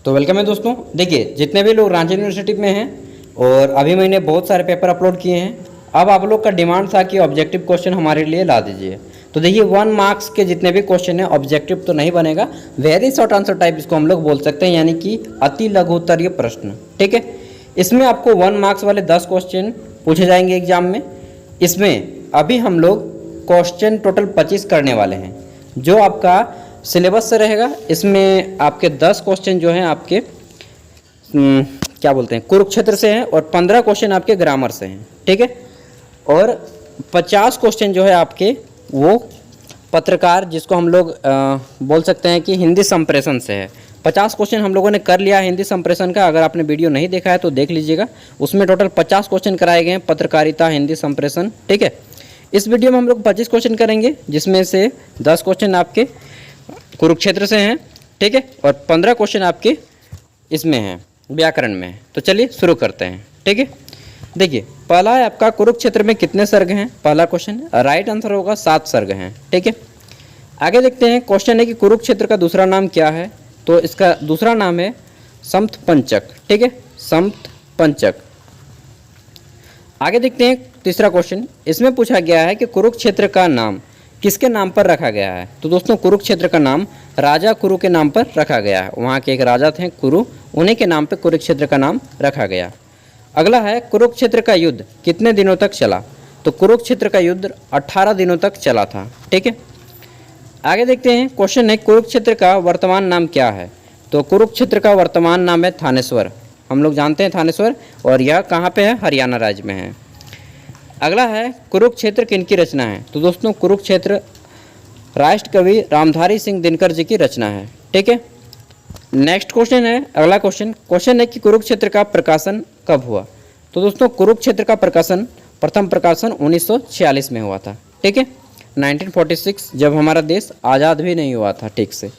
तो वेलकम है दोस्तों। देखिए, जितने भी लोग रांची यूनिवर्सिटी में हैं और अभी मैंने बहुत सारे पेपर अपलोड किए हैं। अब आप लोग का डिमांड था कि ऑब्जेक्टिव क्वेश्चन हमारे लिए ला दीजिए। तो देखिए, 1 मार्क्स के जितने भी क्वेश्चन हैं ऑब्जेक्टिव तो नहीं बनेगा, वेरी शॉर्ट आंसर टाइप इसको हम लोग बोल सकते हैं, यानी कि अति लघुत्तरीय प्रश्न। ठीक है, इसमें आपको 1 मार्क्स वाले 10 क्वेश्चन पूछे जाएंगे एग्जाम में। इसमें अभी हम लोग क्वेश्चन टोटल 25 करने वाले हैं, जो आपका सिलेबस से रहेगा। इसमें आपके 10 क्वेश्चन जो हैं आपके क्या बोलते हैं, कुरुक्षेत्र से हैं और 15 क्वेश्चन आपके ग्रामर से हैं। ठीक है, और 50 क्वेश्चन जो है आपके वो पत्रकार, जिसको हम लोग बोल सकते हैं कि हिंदी संप्रेषण से है। 50 क्वेश्चन हम लोगों ने कर लिया है हिंदी संप्रेषण का। अगर आपने वीडियो नहीं देखा है तो देख लीजिएगा, उसमें टोटल 50 क्वेश्चन कराए गए हैं पत्रकारिता हिंदी संप्रेषण। ठीक है, इस वीडियो में हम लोग 25 क्वेश्चन करेंगे, जिसमें से 10 क्वेश्चन आपके कुरुक्षेत्र से हैं। ठीक है, और 15 क्वेश्चन आपके इसमें हैं, व्याकरण में है। तो चलिए शुरू करते हैं। ठीक है, देखिए, पहला है आपका कुरुक्षेत्र में कितने सर्ग हैं। पहला क्वेश्चन राइट आंसर होगा 7 सर्ग हैं। ठीक है, आगे देखते हैं। क्वेश्चन है कि कुरुक्षेत्र का दूसरा नाम क्या है। तो इसका दूसरा नाम है समथ पंचक। ठीक है, समथ पंचक। आगे देखते हैं तीसरा क्वेश्चन। इसमें पूछा गया है कि कुरुक्षेत्र का नाम किसके नाम पर रखा गया है। तो दोस्तों, कुरुक्षेत्र का नाम राजा कुरु के नाम पर रखा गया है। वहाँ के एक राजा थे कुरु, उन्हीं के नाम पर कुरुक्षेत्र का नाम रखा गया। अगला है कुरुक्षेत्र का युद्ध कितने दिनों तक चला। तो कुरुक्षेत्र का युद्ध 18 दिनों तक चला था। ठीक है, आगे देखते हैं। क्वेश्चन है कुरुक्षेत्र का वर्तमान नाम क्या है। तो कुरुक्षेत्र का वर्तमान नाम है थानेश्वर। हम लोग जानते हैं थानेश्वर, और यह कहाँ पे है, हरियाणा राज्य में है। अगला है कुरुक्षेत्र किनकी रचना है। तो दोस्तों, कुरुक्षेत्र राष्ट्र कवि रामधारी सिंह दिनकर जी की रचना है। ठीक है, नेक्स्ट क्वेश्चन है, अगला क्वेश्चन है कि कुरुक्षेत्र का प्रकाशन कब हुआ। तो दोस्तों, कुरुक्षेत्र का प्रकाशन प्रथम प्रकाशन 1946 में हुआ था। ठीक है, 1946, जब हमारा देश आज़ाद भी नहीं हुआ था ठीक से।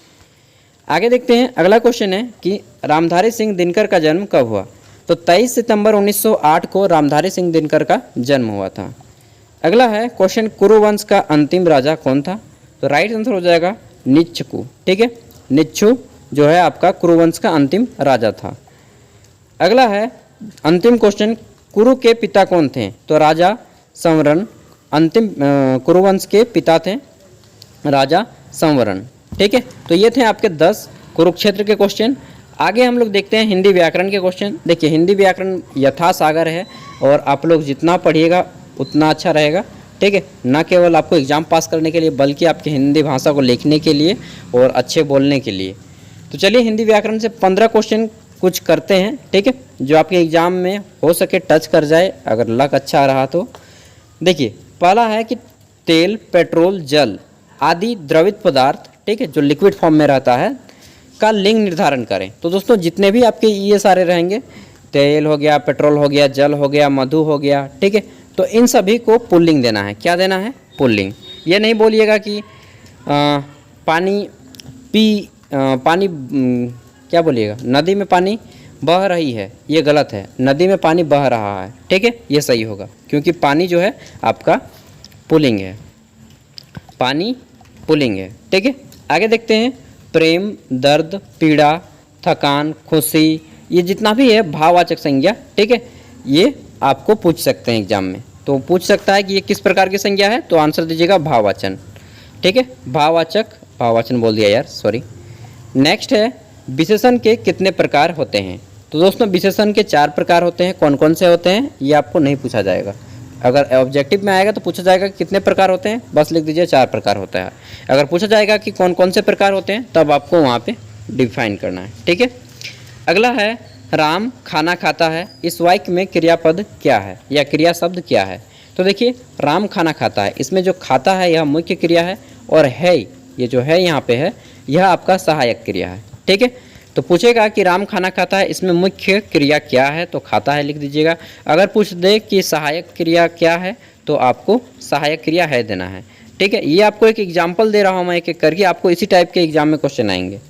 आगे देखते हैं। अगला क्वेश्चन है कि रामधारी सिंह दिनकर का जन्म कब हुआ। तो 23 सितंबर 1908 को रामधारी सिंह दिनकर का जन्म हुआ था। अगला है क्वेश्चन, कुरुवंश का अंतिम राजा कौन था। तो राइट आंसर हो जाएगा निच्छकु। ठीक है, निच्छु जो है आपका कुरुवंश का अंतिम राजा था। अगला है अंतिम क्वेश्चन, कुरु के पिता कौन थे। तो राजा संवरण, अंतिम कुरुवंश के पिता थे राजा संवरण। ठीक है, तो ये थे आपके 10 कुरुक्षेत्र के क्वेश्चन। आगे हम लोग देखते हैं हिंदी व्याकरण के क्वेश्चन। देखिए, हिंदी व्याकरण यथा सागर है, और आप लोग जितना पढ़िएगा उतना अच्छा रहेगा। ठीक है, न केवल आपको एग्ज़ाम पास करने के लिए, बल्कि आपकी हिंदी भाषा को लिखने के लिए और अच्छे बोलने के लिए। तो चलिए, हिंदी व्याकरण से 15 क्वेश्चन कुछ करते हैं। ठीक है, जो आपके एग्ज़ाम में हो सके टच कर जाए, अगर लक अच्छा रहा तो। देखिए, पहला है कि तेल, पेट्रोल, जल आदि द्रवित पदार्थ, ठीक है, जो लिक्विड फॉर्म में रहता है, का लिंग निर्धारण करें। तो दोस्तों, जितने भी आपके ये सारे रहेंगे, तेल हो गया, पेट्रोल हो गया, जल हो गया, मधु हो गया, ठीक है, तो इन सभी को पुल्लिंग देना है। क्या देना है, पुल्लिंग। ये नहीं बोलिएगा कि पानी क्या बोलिएगा, नदी में पानी बह रही है, ये गलत है। नदी में पानी बह रहा है, ठीक है, ये सही होगा, क्योंकि पानी जो है आपका पुल्लिंग है, पानी पुल्लिंग है। ठीक है, आगे देखते हैं। प्रेम, दर्द, पीड़ा, थकान, खुशी, ये जितना भी है भाववाचक संज्ञा, ठीक है, ये आपको पूछ सकते हैं एग्जाम में। तो पूछ सकता है कि ये किस प्रकार की संज्ञा है, तो आंसर दीजिएगा भाववाचन। ठीक है, भाववाचन बोल दिया यार, सॉरी। नेक्स्ट है विशेषण के कितने प्रकार होते हैं। तो दोस्तों, विशेषण के 4 प्रकार होते हैं। कौन कौन से होते हैं ये आपको नहीं पूछा जाएगा। अगर ऑब्जेक्टिव में आएगा तो पूछा जाएगा कि कितने प्रकार होते हैं, बस लिख दीजिए 4 प्रकार होता है। अगर पूछा जाएगा कि कौन कौन से प्रकार होते हैं, तब आपको वहाँ पे डिफाइन करना है। ठीक है, अगला है राम खाना खाता है। इस वाक्य में क्रियापद क्या है या क्रिया शब्द क्या है। तो देखिए, राम खाना खाता है, इसमें जो खाता है यह मुख्य क्रिया है, और है ये जो है यहाँ पे है, यह आपका सहायक क्रिया है। ठीक है, तो पूछेगा कि राम खाना खाता है, इसमें मुख्य क्रिया क्या है, तो खाता है लिख दीजिएगा। अगर पूछ दे कि सहायक क्रिया क्या है, तो आपको सहायक क्रिया है देना है। ठीक है, ये आपको एक एग्जाम्पल दे रहा हूँ मैं एक एक करके, आपको इसी टाइप के एग्जाम में क्वेश्चन आएंगे।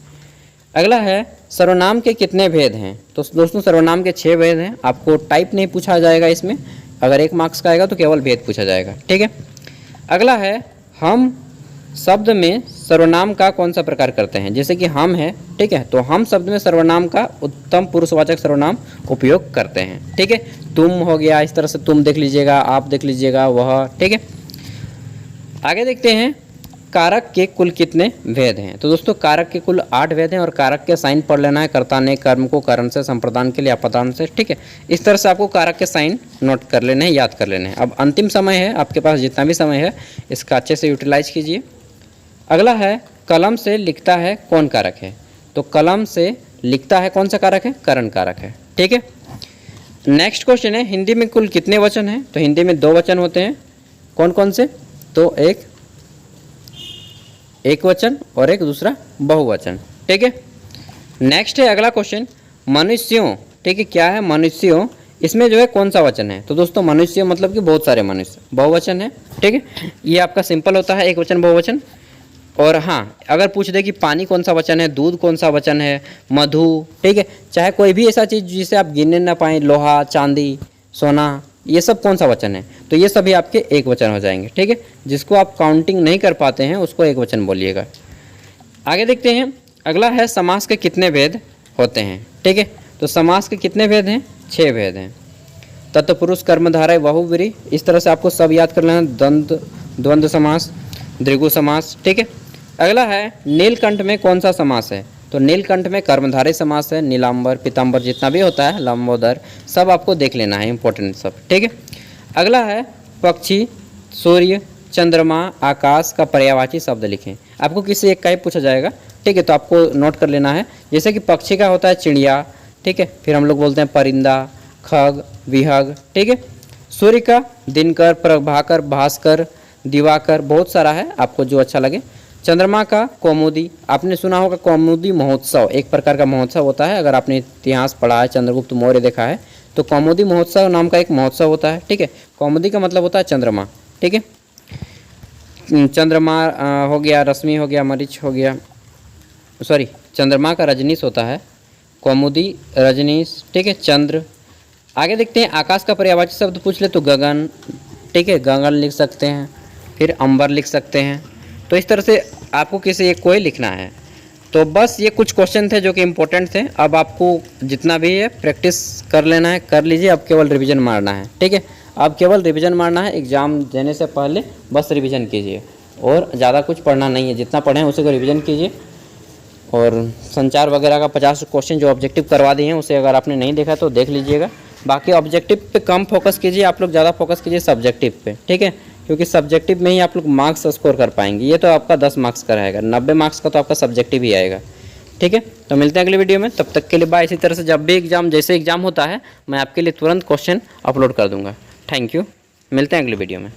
अगला है सर्वनाम के कितने भेद हैं। तो दोस्तों, सर्वनाम के 6 भेद हैं। आपको टाइप नहीं पूछा जाएगा इसमें, अगर 1 मार्क्स का आएगा तो केवल भेद पूछा जाएगा। ठीक है, अगला है हम शब्द में सर्वनाम का कौन सा प्रकार करते हैं? जैसे कि हम है, ठीक है, तो हम शब्द में सर्वनाम का उत्तम पुरुषवाचक सर्वनाम उपयोग करते हैं, ठीक है। तुम हो गया, इस तरह से तुम देख लीजिएगा, आप देख लीजिएगा, वह, ठीक है। आगे देखते हैं कारक के कुल कितने भेद हैं। तो दोस्तों कारक के कुल 8 भेद हैं और कारक के साइन पढ़ लेना है। कर्ता ने कर्म को कारण से, संप्रदान के लिए अपादान से, ठीक है। इस तरह से आपको कारक के साइन नोट कर लेने हैं, याद कर लेने हैं। अब अंतिम समय है, आपके पास जितना भी समय है इसका अच्छे से यूटिलाइज कीजिए। अगला है कलम से लिखता है कौन कारक है? तो कलम से लिखता है कौन सा कारक है? करण कारक है, ठीक है। नेक्स्ट क्वेश्चन है हिंदी में कुल कितने वचन हैं? तो हिंदी में 2 वचन होते हैं। कौन कौन से? तो एक वचन और एक दूसरा बहुवचन, ठीक है। नेक्स्ट है अगला क्वेश्चन मनुष्यों, ठीक है। क्या है? मनुष्यों, इसमें जो है कौन सा वचन है? तो दोस्तों मनुष्य मतलब कि बहुत सारे मनुष्य, बहुवचन है, ठीक है। ये आपका सिंपल होता है, एक वचन बहुवचन। और हाँ, अगर पूछ दे कि पानी कौन सा वचन है, दूध कौन सा वचन है, मधु, ठीक है, चाहे कोई भी ऐसा चीज़ जिसे आप गिनने ना पाएँ, लोहा, चांदी, सोना, ये सब कौन सा वचन है? तो ये सभी आपके एक वचन हो जाएंगे, ठीक है। जिसको आप काउंटिंग नहीं कर पाते हैं उसको एक वचन बोलिएगा। आगे देखते हैं अगला है समास के कितने भेद होते हैं, ठीक है। तो समास के कितने भेद हैं? 6 भेद हैं। तत्पुरुष, कर्मधारय, बहुव्रीहि, इस तरह से आपको सब याद कर लेना। द्वंद्व समास, द्विगु समास, ठीक है। अगला है नीलकंठ में कौन सा समास है? तो नीलकंठ में कर्मधारय समास है। नीलांबर, पीतांबर, जितना भी होता है, लंबोदर, सब आपको देख लेना है, इंपॉर्टेंट सब, ठीक है। अगला है पक्षी, सूर्य, चंद्रमा, आकाश का पर्यायवाची शब्द लिखें। आपको किसी एक का ही पूछा जाएगा, ठीक है, तो आपको नोट कर लेना है। जैसे कि पक्षी का होता है चिड़िया, ठीक है, फिर हम लोग बोलते हैं परिंदा, खग, विहग, ठीक है। सूर्य का दिनकर, प्रभाकर, भास्कर, दिवाकर, बहुत सारा है, आपको जो अच्छा लगे। चंद्रमा का कौमुदी, आपने सुना होगा कौमुदी महोत्सव, एक प्रकार का महोत्सव होता है। अगर आपने इतिहास पढ़ा है, चंद्रगुप्त मौर्य देखा है, तो कौमुदी महोत्सव नाम का एक महोत्सव होता है, ठीक है। कौमुदी का मतलब होता है चंद्रमा, ठीक है। चंद्रमा हो गया, रश्मि हो गया, मरीच हो गया, सॉरी, चंद्रमा का रजनीश होता है, कौमुदी रजनीश, ठीक है, चंद्र। आगे देखते हैं आकाश का पर्यायवाची शब्द पूछ ले तो गगन, ठीक है, गगन लिख सकते हैं, फिर अंबर लिख सकते हैं। तो इस तरह से आपको किसी एक को ही लिखना है। तो बस ये कुछ क्वेश्चन थे जो कि इम्पोर्टेंट थे। अब आपको जितना भी है प्रैक्टिस कर लेना है, कर लीजिए। अब केवल रिवीजन मारना है, ठीक है। अब केवल रिवीजन मारना है, एग्ज़ाम देने से पहले बस रिवीजन कीजिए और ज़्यादा कुछ पढ़ना नहीं है। जितना पढ़ें उसी को रिवीजन कीजिए। और संचार वगैरह का 50 क्वेश्चन जो ऑब्जेक्टिव करवा दिए हैं उसे अगर आपने नहीं देखा तो देख लीजिएगा। बाकी ऑब्जेक्टिव पे कम फोकस कीजिए, आप लोग ज़्यादा फोकस कीजिए सब्जेक्टिव पे, ठीक है, क्योंकि सब्जेक्टिव में ही आप लोग मार्क्स स्कोर कर पाएंगे। ये तो आपका 10 मार्क्स का रहेगा, 90 मार्क्स का तो आपका सब्जेक्टिव ही आएगा, ठीक है। तो मिलते हैं अगले वीडियो में, तब तक के लिए बाय। इसी तरह से जब भी एग्जाम, जैसे एग्जाम होता है, मैं आपके लिए तुरंत क्वेश्चन अपलोड कर दूंगा। थैंक यू, मिलते हैं अगले वीडियो में।